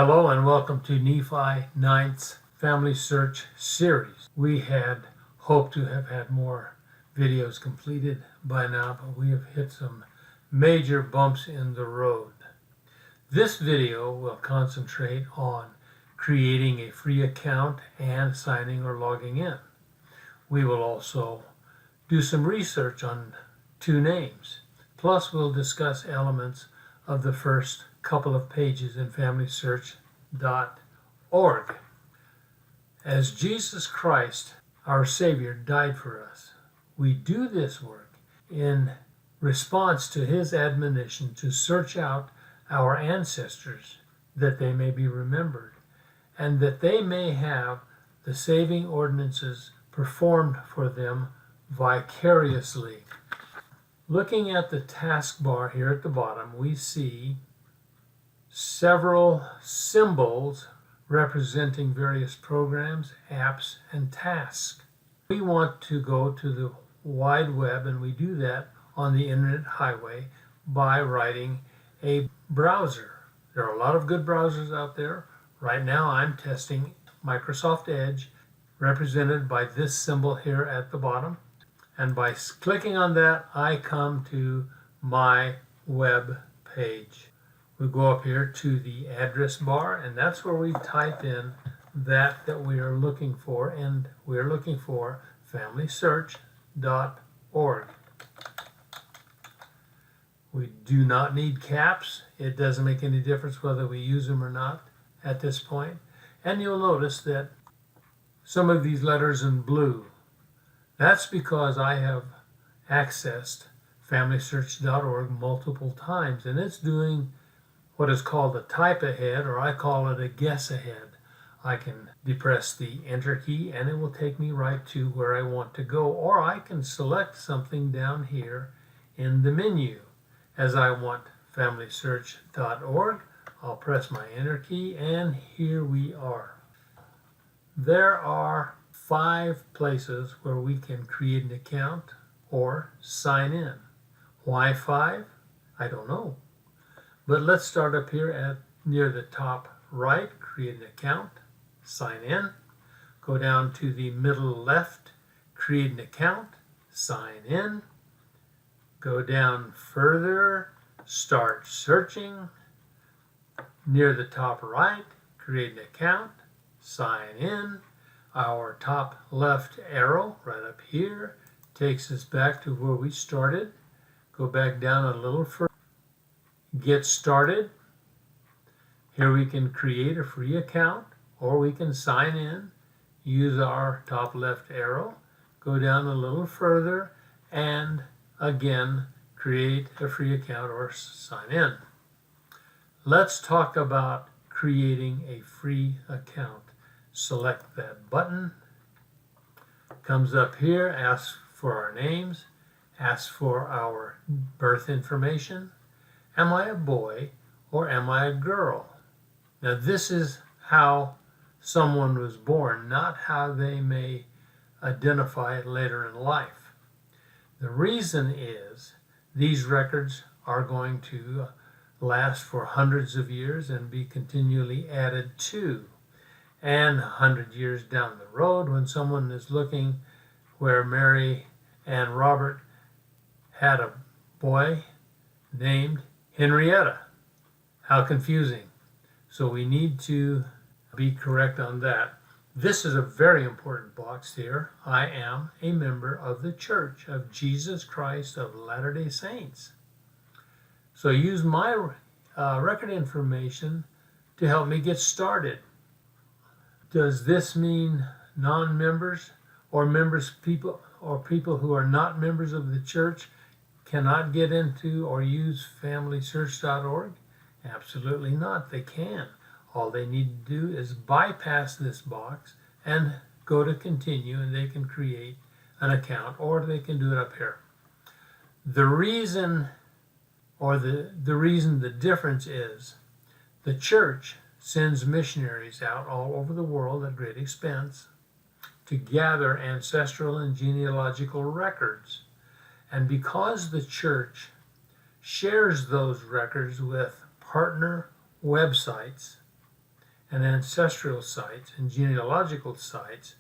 Hello and welcome to Nephi 9th Family Search Series. We had hoped to have had more videos completed by now, but we have hit some major bumps in the road. This video will concentrate on creating a free account and signing or logging in. We will also do some research on two names. Plus, we'll discuss elements of the first couple of pages in FamilySearch.org. As Jesus Christ, our Savior, died for us, we do this work in response to his admonition to search out our ancestors that they may be remembered and that they may have the saving ordinances performed for them vicariously. Looking at the taskbar here at the bottom, we see several symbols representing various programs, apps, and tasks. We want to go to the wide web, and we do that on the internet highway by writing a browser. There are a lot of good browsers out there. Right now I'm testing Microsoft Edge, represented by this symbol here at the bottom. And by clicking on that, I come to my web page. We go up here to the address bar, and that's where we type in that we are looking for, and we're looking for FamilySearch.org. We do not need caps. It doesn't make any difference whether we use them or not at this point. And you'll notice that some of these letters in blue. That's because I have accessed FamilySearch.org multiple times, and it's doing what is called a type ahead, or I call it a guess ahead. I can depress the enter key and it will take me right to where I want to go, or I can select something down here in the menu. As I want FamilySearch.org, I'll press my enter key and here we are. There are 5 places where we can create an account or sign in. Why 5? I don't know. But let's start up here at near the top right, create an account, sign in. Go down to the middle left, create an account, sign in. Go down further, start searching. Near the top right, create an account, sign in. Our top left arrow right up here takes us back to where we started. Go back down a little further. Get started. Here we can create a free account, or we can sign in. Use our top left arrow. Go down a little further and again create a free account or sign in. Let's talk about creating a free account. Select that button. Comes up here, asks for our names, asks for our birth information. Am I a boy or am I a girl? Now this is how someone was born, not how they may identify it later in life. The reason is these records are going to last for hundreds of years and be continually added to. And 100 years down the road, when someone is looking where Mary and Robert had a boy named Henrietta. How confusing. So we need to be correct on that. This is a very important box here. I am a member of the Church of Jesus Christ of Latter-day Saints. So use my record information to help me get started. Does this mean non-members or people who are not members of the church cannot get into or use FamilySearch.org? Absolutely not. They can. All they need to do is bypass this box and go to continue, and they can create an account, or they can do it up here. The reason the difference is the church sends missionaries out all over the world at great expense to gather ancestral and genealogical records. And because the church shares those records with partner websites, and ancestral sites and genealogical sites,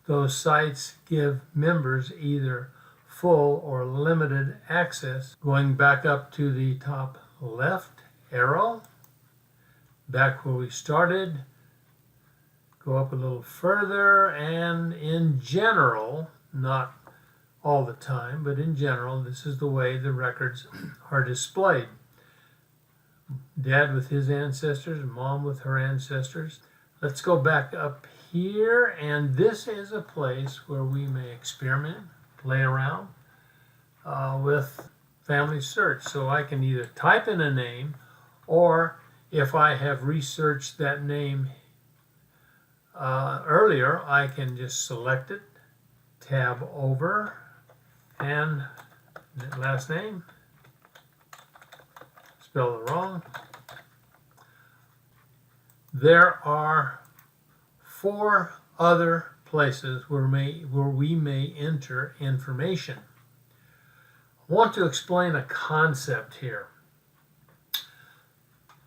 those sites give members either full or limited access. Going back up to the top left arrow, back where we started, go up a little further, and in general, not all the time, but in general, this is the way the records are displayed. Dad with his ancestors, Mom with her ancestors. Let's go back up here, and this is a place where we may experiment, play around with family search. So I can either type in a name, or if I have researched that name earlier, I can just select it, tab over, and last name, spelled it wrong. There are 4 other places where we may enter information. I want to explain a concept here.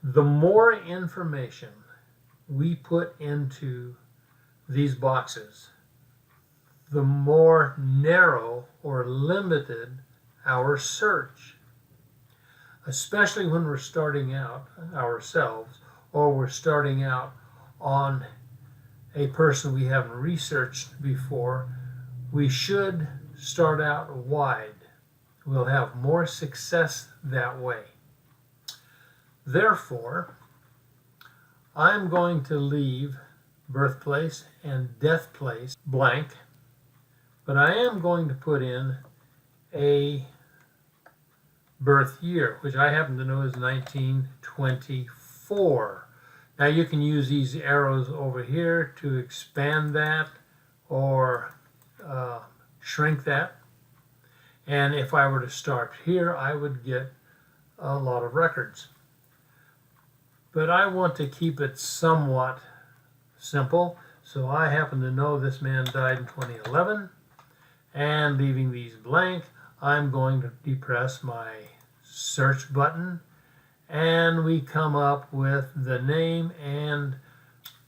The more information we put into these boxes, the more narrow or limited our search, especially when we're starting out ourselves, or we're starting out on a person we haven't researched before. We should start out wide. We'll have more success that way. Therefore, I'm going to leave birthplace and death place blank, but I am going to put in a birth year, which I happen to know is 1924. Now you can use these arrows over here to expand that or shrink that. And if I were to start here, I would get a lot of records. But I want to keep it somewhat simple. So I happen to know this man died in 2011. And leaving these blank, I'm going to depress my search button, and we come up with the name and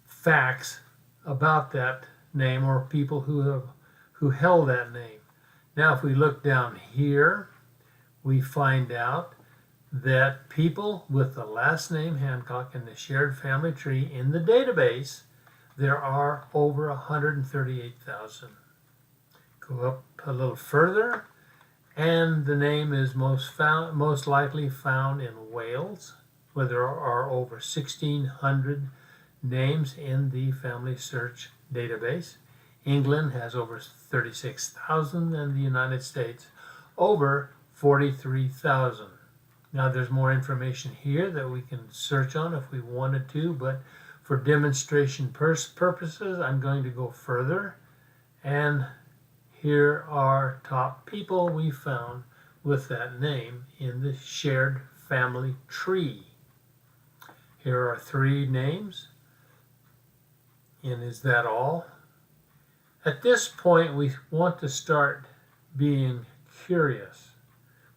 facts about that name, or people who held that name. Now if we look down here, we find out that people with the last name Hancock in the shared family tree in the database, there are over 138,000. Go up a little further, and the name is most likely found in Wales, where there are over 1,600 names in the family search database. England has over 36,000, and the United States over 43,000. Now there's more information here that we can search on if we wanted to, but for demonstration purposes, I'm going to go further, and here are top people we found with that name in the shared family tree. Here are 3 names. And is that all? At this point, we want to start being curious.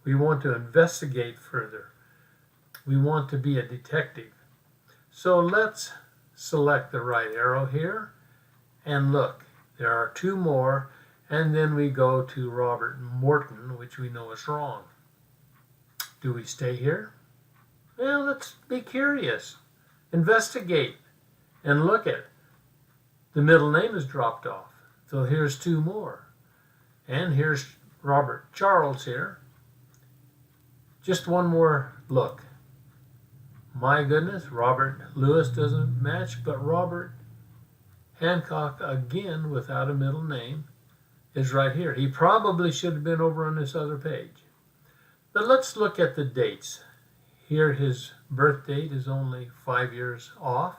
We want to investigate further. We want to be a detective. So let's select the right arrow here and look. There are 2 more. And then we go to Robert Morton, which we know is wrong. Do we stay here? Well, let's be curious. Investigate and look at. The middle name is dropped off. So here's 2 more. And here's Robert Charles here. Just one more look. My goodness, Robert Lewis doesn't match, but Robert Hancock, again, without a middle name, is right here. He probably should have been over on this other page. But let's look at the dates. Here his birth date is only 5 years off,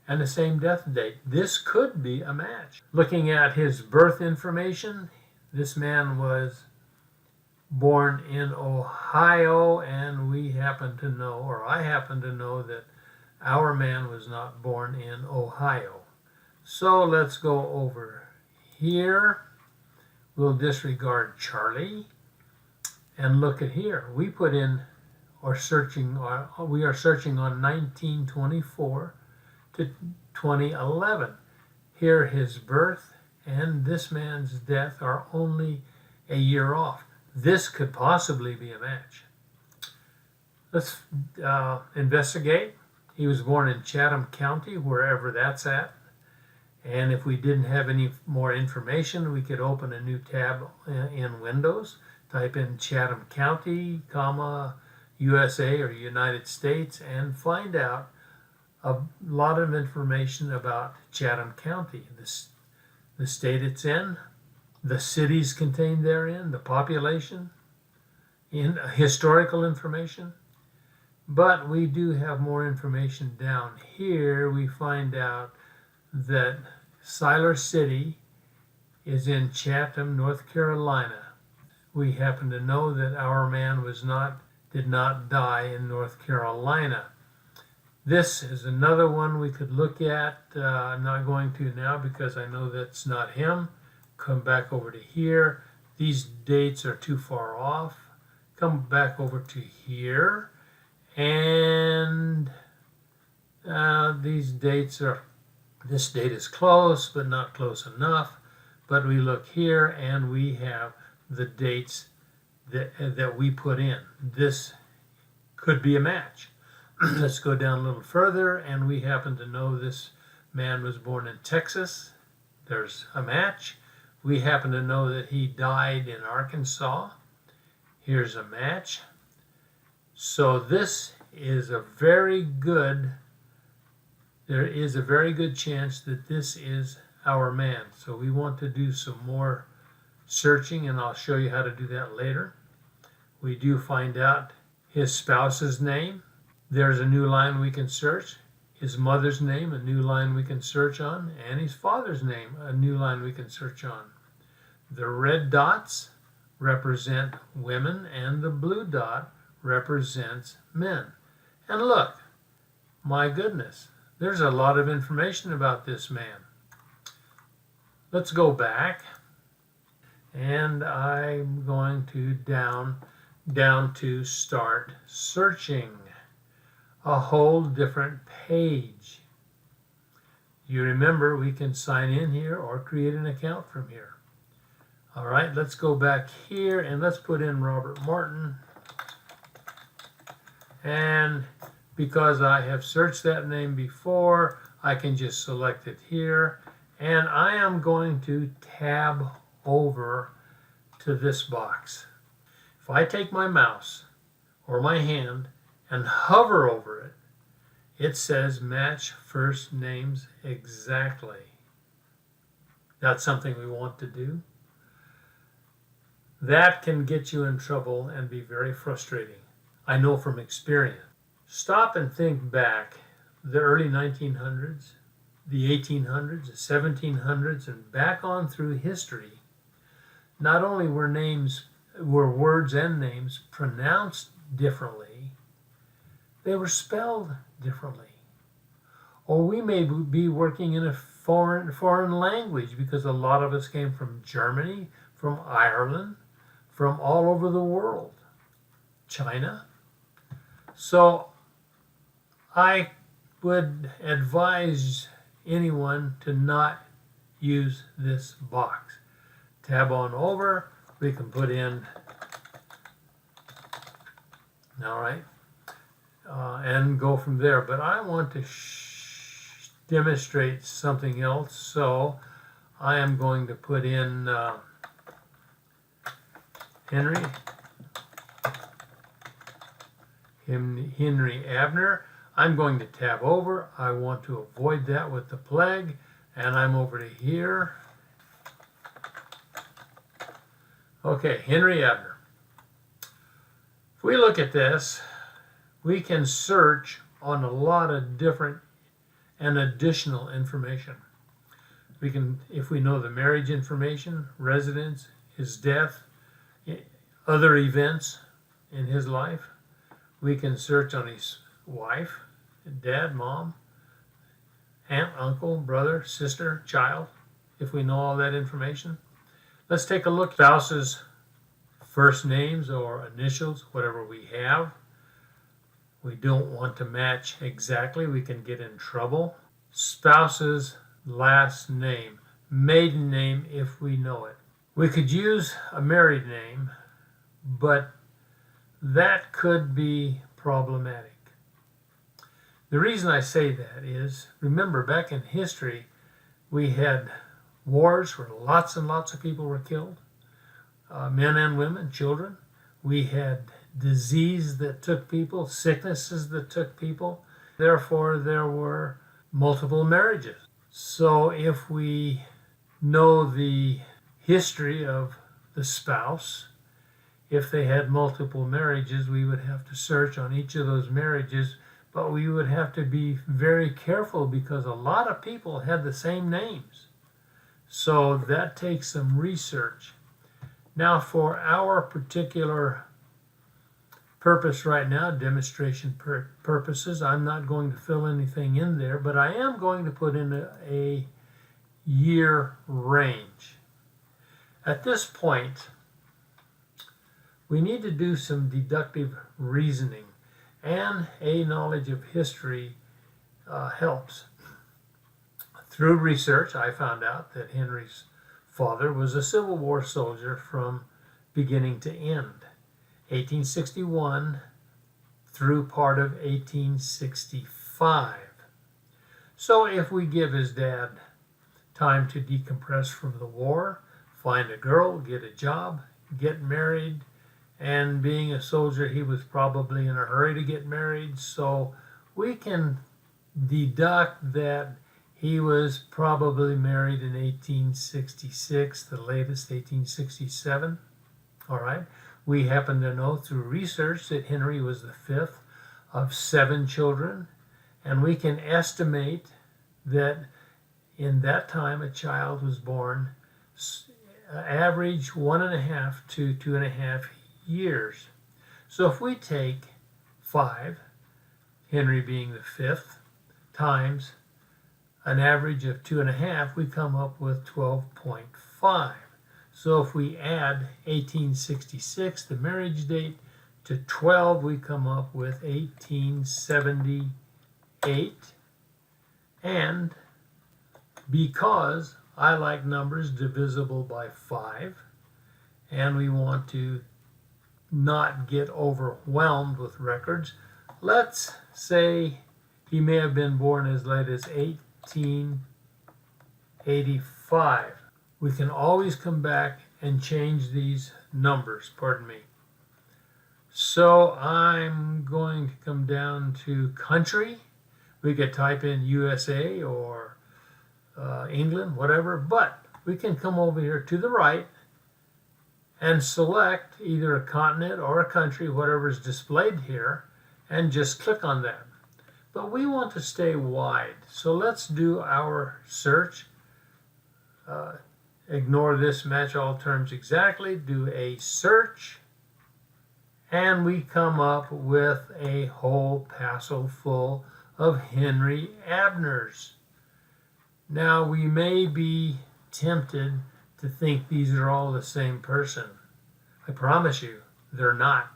and the same death date. This could be a match. Looking at his birth information, this man was born in Ohio, and we happen to know, or I happen to know, that our man was not born in Ohio. So let's go over here. We'll disregard Charlie and look at here. We put in, we are searching on 1924 to 2011. Here his birth and this man's death are only a year off. This could possibly be a match. Let's investigate. He was born in Chatham County, wherever that's at. And if we didn't have any more information, we could open a new tab in Windows, type in Chatham County, comma, USA or United States, and find out a lot of information about Chatham County, the state it's in, the cities contained therein, the population, in historical information. But we do have more information down here. We find out that Siler City is in Chatham, North Carolina. We happen to know that our man did not die in North Carolina. This is another one we could look at. I'm not going to now because I know that's not him. Come back over to here. These dates are too far off. Come back over to here. And this date is close, but not close enough. But we look here and we have the dates that we put in. This could be a match. Let's go down a little further, and we happen to know this man was born in Texas. There's a match. We happen to know that he died in Arkansas. Here's a match. So this is a very good, there is a very good chance that this is our man. So we want to do some more searching, and I'll show you how to do that later. We do find out his spouse's name. There's a new line we can search. His mother's name, a new line we can search on, and his father's name, a new line we can search on. The red dots represent women, and the blue dot represents men. And look, my goodness, there's a lot of information about this man. Let's go back, and I'm going to down to start searching. A whole different page. You remember we can sign in here or create an account from here. All right, let's go back here and let's put in Robert Martin. And because I have searched that name before, I can just select it here. And I am going to tab over to this box. If I take my mouse or my hand and hover over it, it says match first names exactly. That's something we want to do. That can get you in trouble and be very frustrating. I know from experience. Stop and think back. The early 1900s, the 1800s, the 1700s, and back on through history. Not only were words and names pronounced differently, they were spelled differently. Or we may be working in a foreign language because a lot of us came from Germany, from Ireland, from all over the world, China. So I would advise anyone to not use this box. Tab on over, we can put in, all right, and go from there. But I want to demonstrate something else, so I am going to put in Henry Abner. I'm going to tab over. I want to avoid that with the plague, and I'm over to here. Okay, Henry Abner. If we look at this, we can search on a lot of different and additional information. We can, if we know the marriage information, residence, his death, other events in his life, we can search on his wife, dad, mom, aunt, uncle, brother, sister, child, if we know all that information. Let's take a look at spouses' first names or initials, whatever we have. We don't want to match exactly. We can get in trouble. spouse's last name, maiden name if we know it. We could use a married name, but that could be problematic. The reason I say that is, remember back in history, we had wars where lots and lots of people were killed, men and women, children. We had disease that took people, sicknesses that took people. Therefore, there were multiple marriages. So if we know the history of the spouse, if they had multiple marriages, we would have to search on each of those marriages, but we would have to be very careful because a lot of people had the same names. So that takes some research. Now, for our particular purpose right now, demonstration purposes, I'm not going to fill anything in there, but I am going to put in a year range. At this point, we need to do some deductive reasoning, and a knowledge of history helps. Through research, I found out that Henry's father was a Civil War soldier from beginning to end, 1861 through part of 1865. So if we give his dad time to decompress from the war, find a girl, get a job, get married, and being a soldier, he was probably in a hurry to get married, so we can deduct that he was probably married in 1866, the latest 1867. All right. We happen to know through research that Henry was the fifth of 7 children, and we can estimate that in that time a child was born average 1.5 to 2.5 years. So if we take 5, Henry being the 5th, times an average of 2.5, we come up with 12.5. So if we add 1866, the marriage date, to 12, we come up with 1878. And because I like numbers divisible by 5, and we want to not get overwhelmed with records, let's say he may have been born as late as 1885. We can always come back and change these numbers, pardon me. So I'm going to come down to country. We could type in USA or England, whatever, but we can come over here to the right and select either a continent or a country, whatever is displayed here, and just click on that. But we want to stay wide, so let's do our search. Ignore this, match all terms exactly, do a search, and we come up with a whole passel full of Henry Abners. Now, we may be tempted to think these are all the same person. I promise you, they're not.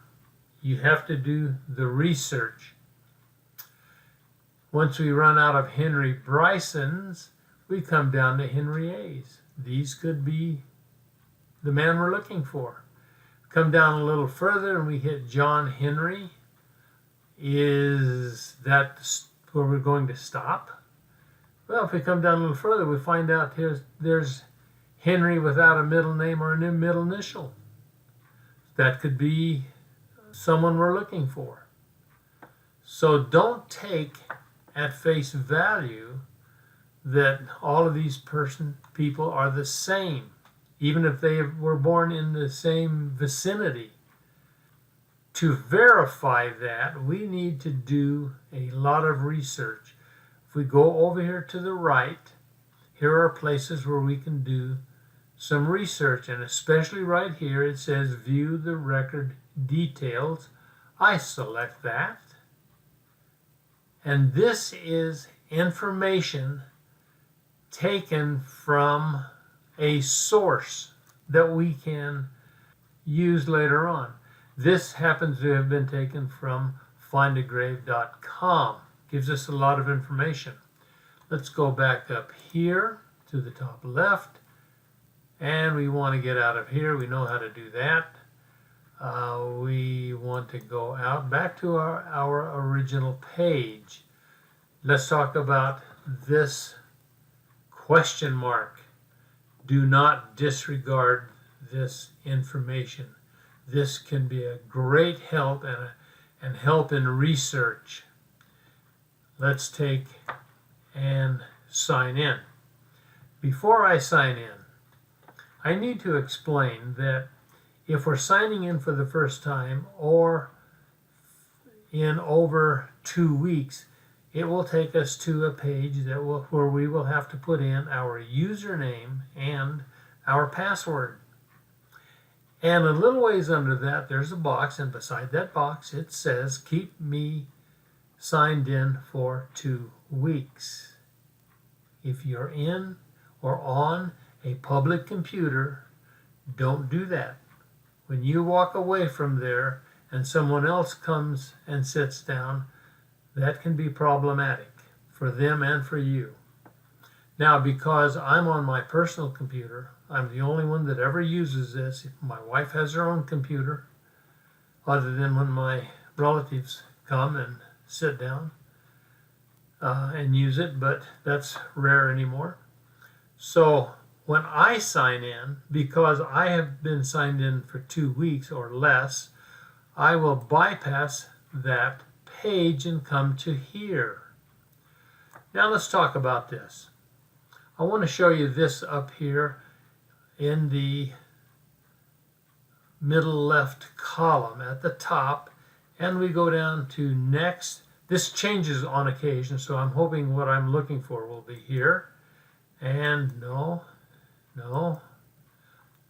You have to do the research. Once we run out of Henry Brysons, we come down to Henry A's. These could be the man we're looking for. Come down a little further and we hit John Henry. Is that where we're going to stop? Well, if we come down a little further, we find out there's Henry without a middle name or a middle initial. That could be someone we're looking for. So don't take at face value that all of these people are the same, even if they were born in the same vicinity. To verify that, we need to do a lot of research. If we go over here to the right, here are places where we can do some research, and especially right here it says view the record details. I select that, and this is information taken from a source that we can use later on. This happens to have been taken from findagrave.com. Gives us a lot of information. Let's go back up here to the top left, and we want to get out of here. We know how to do that. We want to go out back to our original page. Let's talk about this question mark. Do not disregard this information. This can be a great help and help in research. Let's take and sign in. Before I sign in, I need to explain that if we're signing in for the first time or in over 2 weeks, it will take us to a page where we will have to put in our username and our password. And a little ways under that, there's a box, and beside that box, it says, keep me signed in for 2 weeks. If you're in or on a public computer, don't do that. When you walk away from there and someone else comes and sits down, that can be problematic for them and for you. Now, because I'm on my personal computer, I'm the only one that ever uses this. My wife has her own computer, other than when my relatives come and sit down and use it, but that's rare anymore. So when I sign in, because I have been signed in for 2 weeks or less, I will bypass that page and come to here. Now let's talk about this. I want to show you this up here in the middle left column at the top, and we go down to next. This changes on occasion, so I'm hoping what I'm looking for will be here. And no.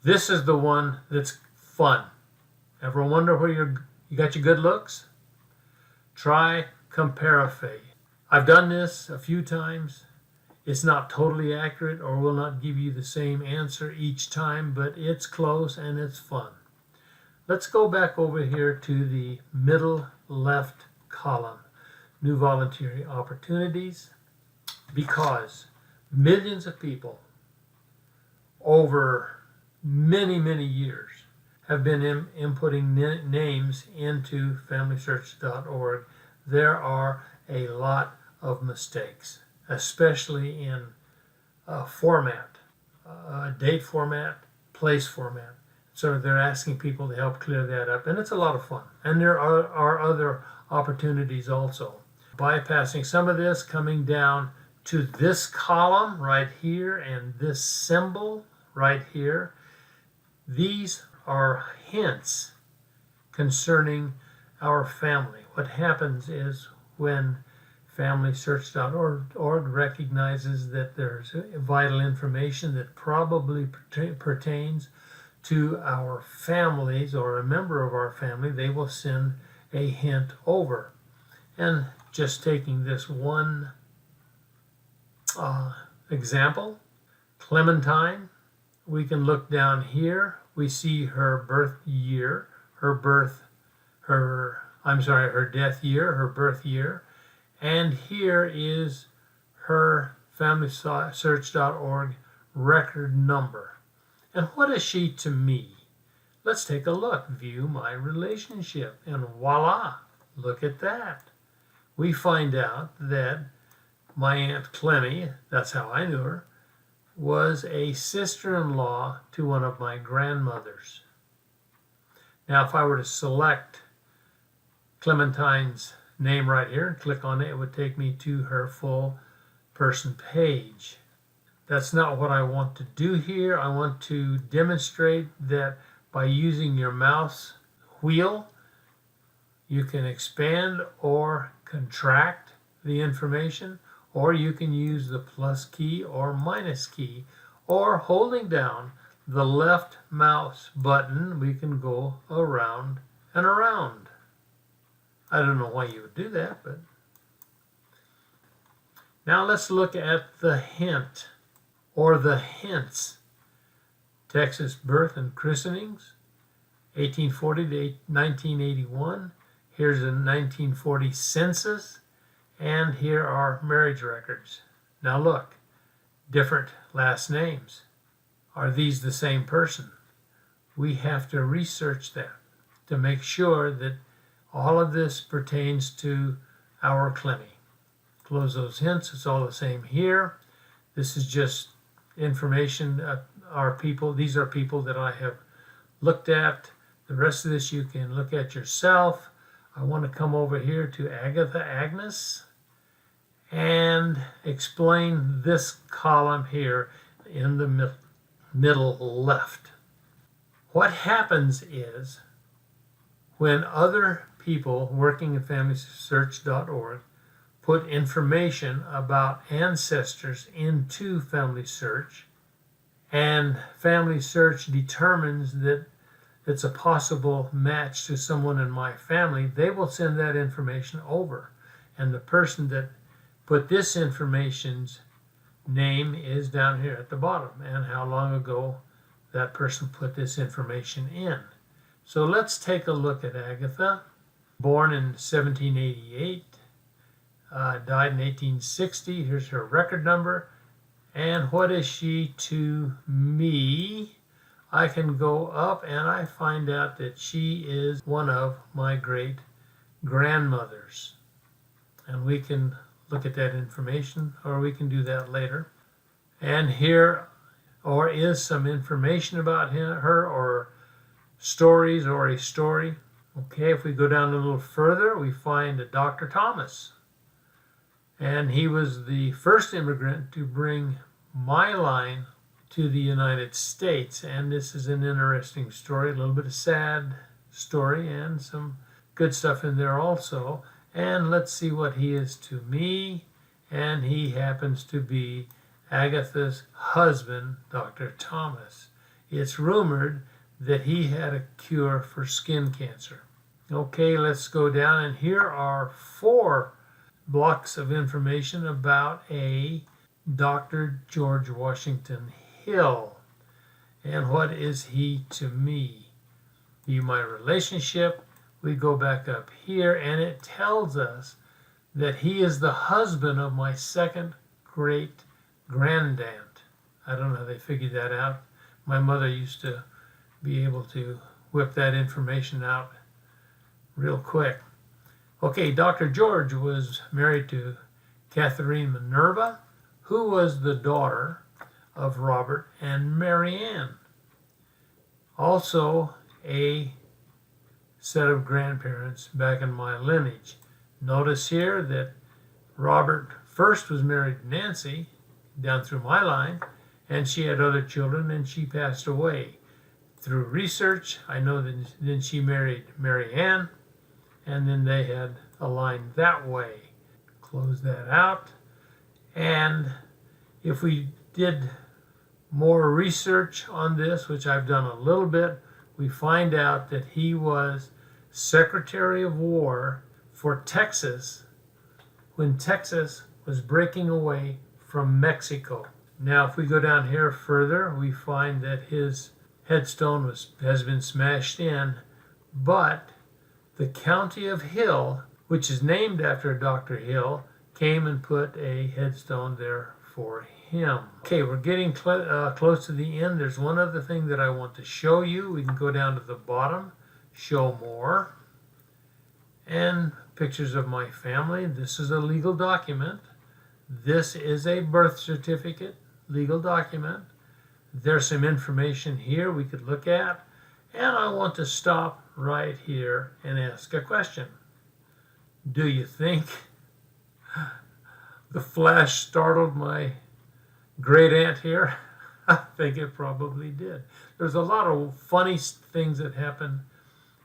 This is the one that's fun. Ever wonder where you got your good looks? Try Comparify. I've done this a few times. It's not totally accurate or will not give you the same answer each time, but it's close and it's fun. Let's go back over here to the middle left column, New Volunteer Opportunities, because millions of people over many years have been inputting names into FamilySearch.org. There are a lot of mistakes, especially in format, date format, place format. So they're asking people to help clear that up, and it's a lot of fun. And there are other opportunities also. Bypassing some of this, coming down to this column right here and this symbol right here. These are hints concerning our family. What happens is when FamilySearch.org recognizes that there's vital information that probably pertains to our families or a member of our family, they will send a hint over. And just taking this one example, Clementine, we can look down here. We see her birth year, her death year, her birth year, and here is her FamilySearch.org record number. And what is she to me? Let's take a look. View my relationship, and voila, look at that. We find out that my Aunt Clemmy, that's how I knew her, was a sister-in-law to one of my grandmothers. Now, if I were to select Clementine's name right here and click on it, it would take me to her full person page. That's not what I want to do here. I want to demonstrate that by using your mouse wheel, you can expand or contract the information, or you can use the plus key or minus key, or holding down the left mouse button, we can go around and around. I don't know why you would do that, but now let's look at the hint or the hints. Texas birth and christenings, 1840 to 1981. Here's a 1940 census, and here are marriage records. Now look, different last names. Are these the same person? We have to research that to make sure that all of this pertains to our clinic. Close those hints. It's all the same here. This is just information. These are people that I have looked at. The rest of this you can look at yourself. I want to come over here to Agatha Agnes and explain this column here in the middle left. What happens is when other people working at FamilySearch.org put information about ancestors into Family Search, and Family Search determines that it's a possible match to someone in my family, they will send that information over. And the person that put this information's name is down here at the bottom, and how long ago that person put this information in. So let's take a look at Agatha. Born in 1788, died in 1860. Here's her record number. And what is she to me? I can go up and I find out that she is one of my great grandmothers. And we can look at that information, or we can do that later. And here is some information about her, or stories, or a story. Okay, if we go down a little further, we find a Dr. Thomas. And he was the first immigrant to bring my line to the United States. And this is an interesting story, a little bit of sad story, and some good stuff in there also. And let's see what he is to me. And he happens to be Agatha's husband, Dr. Thomas. It's rumored that he had a cure for skin cancer. Okay, let's go down, and here are 4 blocks of information about a Dr. George Washington Hill. And what is he to me? My relationship. We go back up here, and it tells us that he is the husband of my second great grandaunt. I don't know how they figured that out. My mother used to be able to whip that information out real quick. Okay, Dr. George was married to Catherine Minerva, who was the daughter of Robert and Mary Ann. Also a set of grandparents back in my lineage. Notice here that Robert first was married to Nancy down through my line, and she had other children, and she passed away. Through research, I know that then she married Mary Ann, and then they had a line that way. Close that out. And if we did more research on this, which I've done a little bit, we find out that he was Secretary of War for Texas when Texas was breaking away from Mexico. Now, if we go down here further, we find that his headstone has been smashed in, but the county of Hill, which is named after Dr. Hill, came and put a headstone there for him. Okay, we're getting close to the end. There's one other thing that I want to show you. We can go down to the bottom, show more, and pictures of my family. This is a legal document. This is a birth certificate, legal document. There's some information here we could look at, and I want to stop right here and ask a question. Do you think the flash startled my great aunt here? I think it probably did. There's a lot of funny things that happen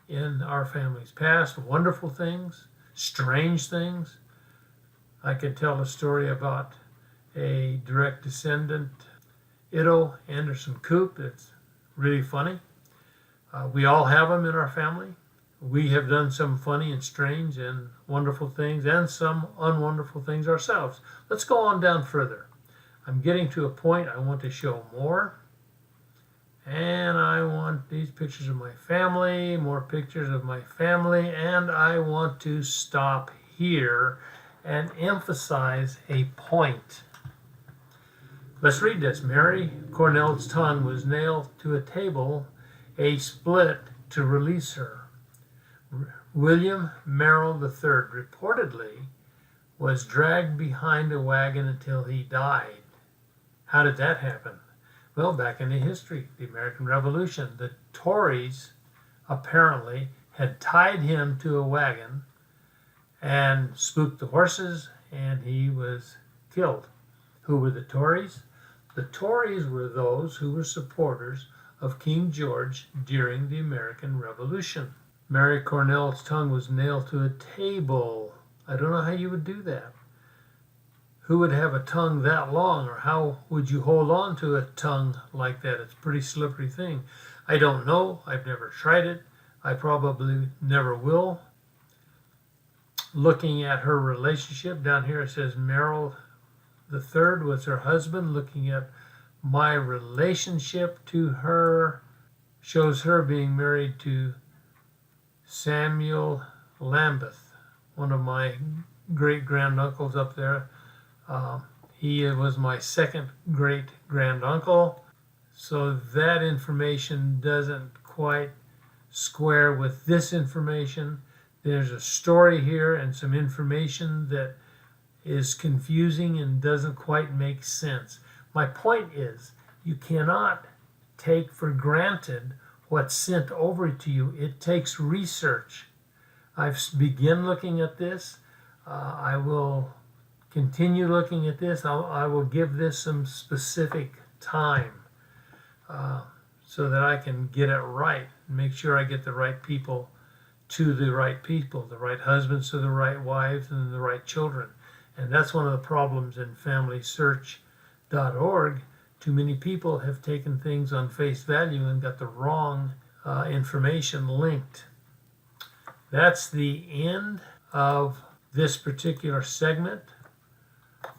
in our family's past, wonderful things, strange things. I could tell a story about a direct descendant, Ido Anderson Coop. It's really funny. We all have them in our family. We have done some funny and strange and wonderful things, and some unwonderful things ourselves. Let's go on down further. I'm getting to a point I want to show more. And I want these pictures of my family, more pictures of my family, and I want to stop here and emphasize a point. Let's read this. Mary Cornell's tongue was nailed to a table, a split to release her. William Merrill III reportedly was dragged behind a wagon until he died. How did that happen? Well, back in the history, the American Revolution, the Tories apparently had tied him to a wagon and spooked the horses, and he was killed. Who were the Tories? The Tories were those who were supporters of King George during the American Revolution. Mary Cornell's tongue was nailed to a table. I don't know how you would do that. Who would have a tongue that long, or how would you hold on to a tongue like that? It's a pretty slippery thing. I don't know. I've never tried it. I probably never will. Looking at her relationship, down here it says Merrill the third was her husband. Looking at my relationship to her, shows her being married to Samuel Lambeth, one of my great-granduncles up there. He was my second great-granduncle, so that information doesn't quite square with this information. There's a story here and some information that is confusing and doesn't quite make sense. My point is, you cannot take for granted what's sent over to you. It takes research. I've begun looking at this. I will continue looking at this. I will give this some specific time so that I can get it right and make sure I get the right people to the right people, the right husbands to the right wives and the right children. And that's one of the problems in FamilySearch.org. Too many people have taken things on face value and got the wrong information linked. That's the end of this particular segment.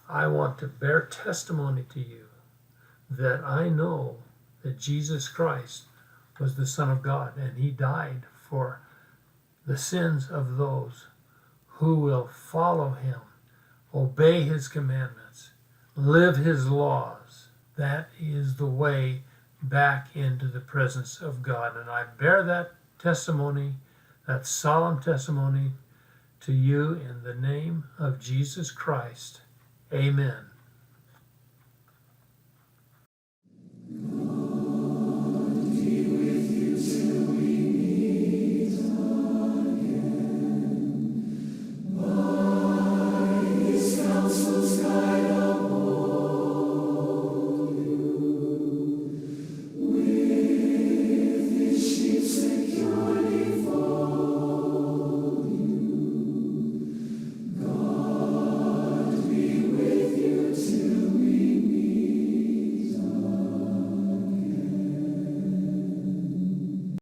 I want to bear testimony to you that I know that Jesus Christ was the Son of God, and he died for the sins of those who will follow him, obey his commandments, live his laws. That is the way back into the presence of God. And I bear that testimony, that solemn testimony, to you in the name of Jesus Christ. Amen.